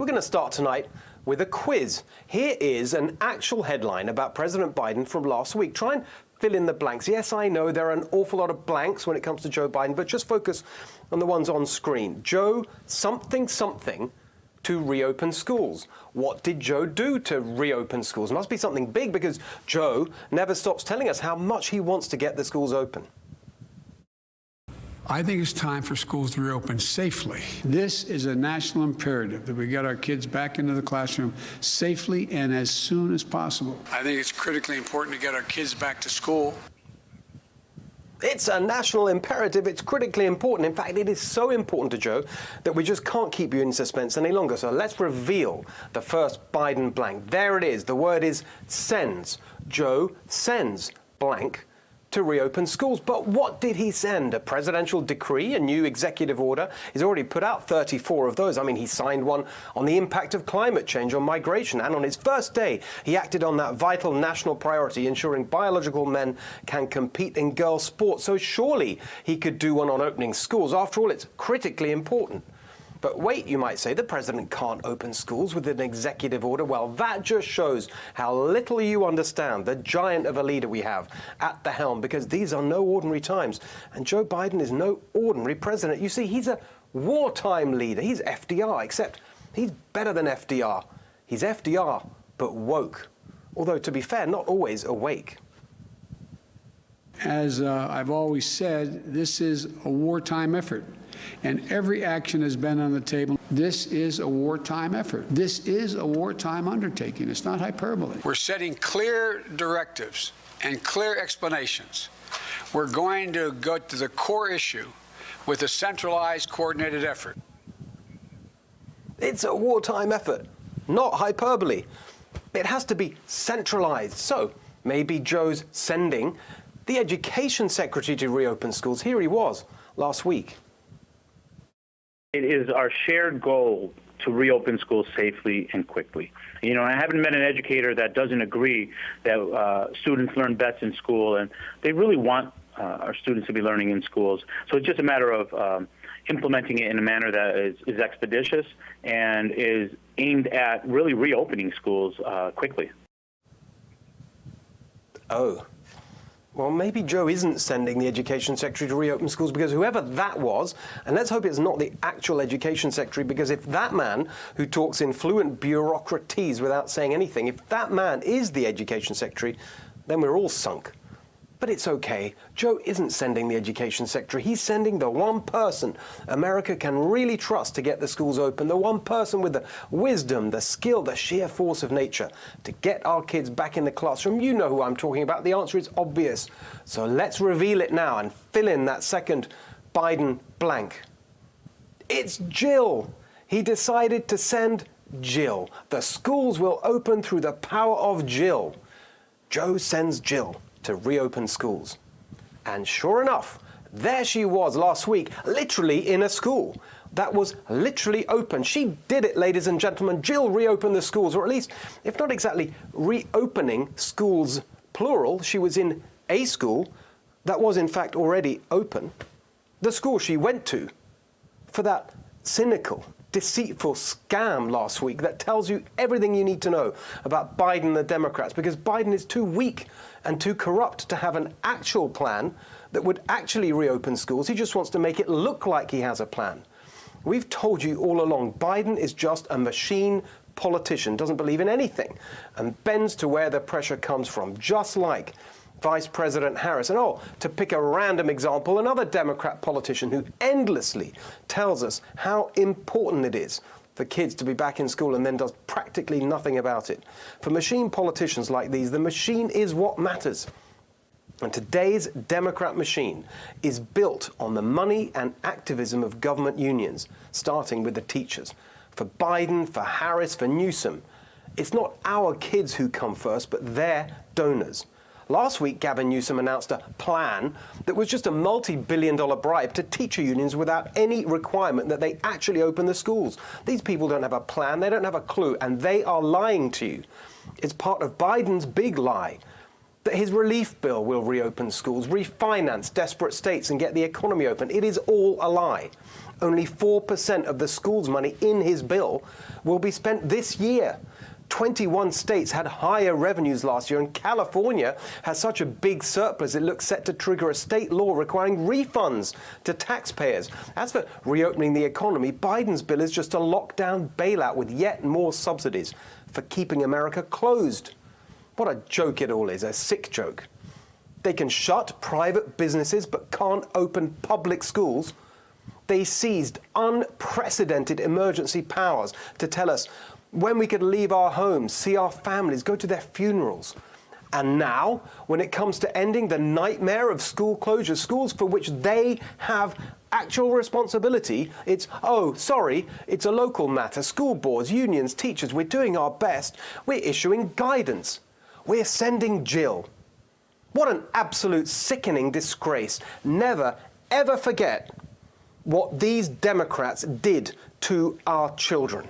We're going to start tonight with a quiz. Here is an actual headline about President Biden from last week. Try and fill in the blanks. Yes, I know there are an awful lot of blanks when it comes to Joe Biden, but just focus on the ones on screen. Joe something to reopen schools. What did Joe do to reopen schools? Must be something big, because Joe never stops telling us how much he wants to get the schools open. I think it's time for schools to reopen safely. This is a national imperative that we get our kids back into the classroom safely and as soon as possible. I think it's critically important to get our kids back to school. It's a national imperative. It's critically important. In fact, it is so important to Joe that we just can't keep you in suspense any longer. So let's reveal the first Biden blank. There it is. The word is sends. Joe sends blank to reopen schools. But what did he send? A presidential decree, a new executive order? He's already put out 34 of those. I mean, he signed one on the impact of climate change on migration. And on his first day, he acted on that vital national priority, ensuring biological men can compete in girls' sports. So surely he could do one on opening schools. After all, it's critically important. But wait, you might say, the president can't open schools with an executive order. Well, that just shows how little you understand the giant of a leader we have at the helm, because these are no ordinary times. And Joe Biden is no ordinary president. You see, he's a wartime leader. He's FDR, except he's better than FDR. He's FDR, but woke. Although, to be fair, not always awake. As I've always said, this is a wartime effort. And every action has been on the table. This is a wartime effort. This is a wartime undertaking. It's not hyperbole. We're setting clear directives and clear explanations. We're going to go to the core issue with a centralized, coordinated effort. It's a wartime effort, not hyperbole. It has to be centralized. So maybe Joe's sending the education secretary to reopen schools. Here he was last week. It is our shared goal to reopen schools safely and quickly. You know, I haven't met an educator that doesn't agree that students learn best in school, and they really want our students to be learning in schools. So it's just a matter of implementing it in a manner that is expeditious and is aimed at really reopening schools quickly. Oh. Well, maybe Joe isn't sending the education secretary to reopen schools, because whoever that was, and let's hope it's not the actual education secretary, because if that man who talks in fluent bureaucratese without saying anything, if that man is the education secretary, then we're all sunk. But it's okay. Joe isn't sending the education secretary. He's sending the one person America can really trust to get the schools open, the one person with the wisdom, the skill, the sheer force of nature to get our kids back in the classroom. You know who I'm talking about. The answer is obvious. So let's reveal it now and fill in that second Biden blank. It's Jill. He decided to send Jill. The schools will open through the power of Jill. Joe sends Jill to reopen schools. And sure enough, there she was last week, literally in a school that was literally open. She did it, ladies and gentlemen. Jill reopened the schools, or at least, if not exactly reopening schools, plural, she was in a school that was in fact already open. The school she went to for that cynical, deceitful scam last week that tells you everything you need to know about Biden and the Democrats, because Biden is too weak and too corrupt to have an actual plan that would actually reopen schools. He just wants to make it look like he has a plan. We've told you all along, Biden is just a machine politician, doesn't believe in anything, and bends to where the pressure comes from, just like Vice President Harris. And to pick a random example, another Democrat politician who endlessly tells us how important it is for kids to be back in school and then does practically nothing about it. For machine politicians like these, the machine is what matters. And today's Democrat machine is built on the money and activism of government unions, starting with the teachers. For Biden, for Harris, for Newsom, it's not our kids who come first, but their donors. Last week, Gavin Newsom announced a plan that was just a multi-billion-dollar bribe to teacher unions without any requirement that they actually open the schools. These people don't have a plan, they don't have a clue, and they are lying to you. It's part of Biden's big lie that his relief bill will reopen schools, refinance desperate states, and get the economy open. It is all a lie. Only 4% of the school's money in his bill will be spent this year. 21 states had higher revenues last year, and California has such a big surplus it looks set to trigger a state law requiring refunds to taxpayers. As for reopening the economy, Biden's bill is just a lockdown bailout with yet more subsidies for keeping America closed. What a joke it all is, a sick joke. They can shut private businesses but can't open public schools. They seized unprecedented emergency powers to tell us when we could leave our homes, see our families, go to their funerals. And now, when it comes to ending the nightmare of school closures, schools for which they have actual responsibility, it's, oh, sorry, it's a local matter. School boards, unions, teachers, we're doing our best. We're issuing guidance. We're sending Jill. What an absolute sickening disgrace. Never, ever forget what these Democrats did to our children.